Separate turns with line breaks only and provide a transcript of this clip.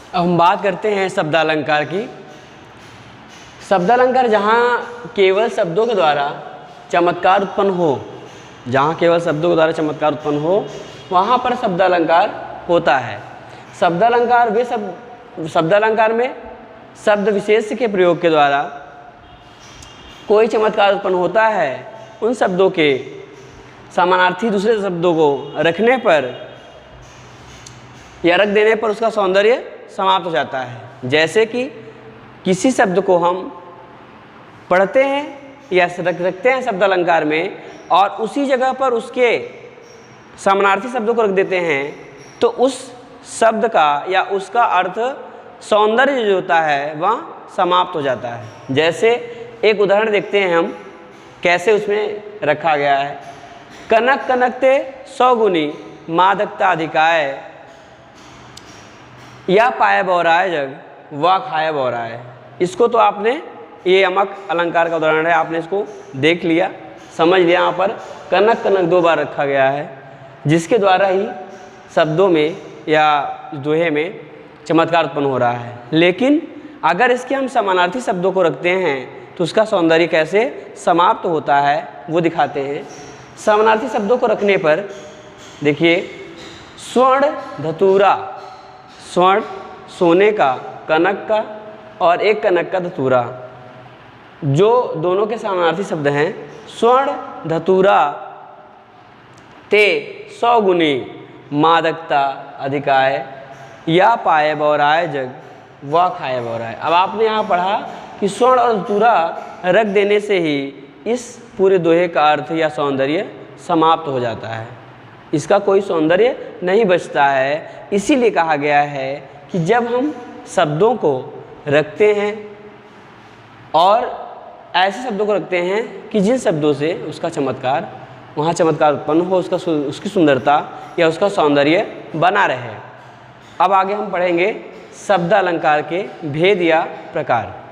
अब हम बात करते हैं शब्दालंकार की। शब्दालंकार जहाँ केवल शब्दों के द्वारा चमत्कार उत्पन्न हो, जहाँ केवल शब्दों के द्वारा चमत्कार उत्पन्न हो, वहाँ पर शब्दालंकार होता है। शब्दालंकार में शब्द विशेष के प्रयोग के द्वारा कोई चमत्कार उत्पन्न होता है। उन शब्दों के समानार्थी दूसरे शब्दों को रखने पर या रख देने पर उसका सौंदर्य समाप्त हो जाता है। जैसे कि किसी शब्द को हम पढ़ते हैं या रखते हैं शब्दालंकार में और उसी जगह पर उसके समानार्थी शब्दों को रख देते हैं, तो उस शब्द का या उसका अर्थ सौंदर्य जो होता है वह समाप्त हो जाता है। जैसे एक उदाहरण देखते हैं हम कैसे उसमें रखा गया है। कनक कनकते 100 गुनी मादकता अधिकाय, या पाए बौराए जग वा खाए बौराए। इसको तो आपने, ये यमक अलंकार का उदाहरण है, आपने इसको देख लिया, समझ लिया। यहाँ पर कनक कनक 2 बार रखा गया है, जिसके द्वारा ही शब्दों में या दोहे में चमत्कार उत्पन्न हो रहा है। लेकिन अगर इसके हम समानार्थी शब्दों को रखते हैं तो उसका सौंदर्य कैसे समाप्त होता है वो दिखाते हैं। समानार्थी शब्दों को रखने पर देखिए, स्वर्ण धतूरा, स्वर्ण सोने का, कनक का और एक कनक का धतूरा, जो दोनों के समानार्थी शब्द हैं। स्वर्ण धतूरा ते 100 गुनी मादकता अधिकाय, या पाए बौराए जग व खाए बौराए। अब आपने यहाँ पढ़ा कि स्वर्ण और धतूरा रख देने से ही इस पूरे दोहे का अर्थ या सौंदर्य समाप्त हो जाता है, इसका कोई सौंदर्य नहीं बचता है। इसीलिए कहा गया है कि जब हम शब्दों को रखते हैं और ऐसे शब्दों को रखते हैं कि जिन शब्दों से उसका चमत्कार, वहाँ चमत्कार उत्पन्न हो, उसकी सुंदरता या उसका सौंदर्य बना रहे। अब आगे हम पढ़ेंगे शब्दालंकार के भेद या प्रकार।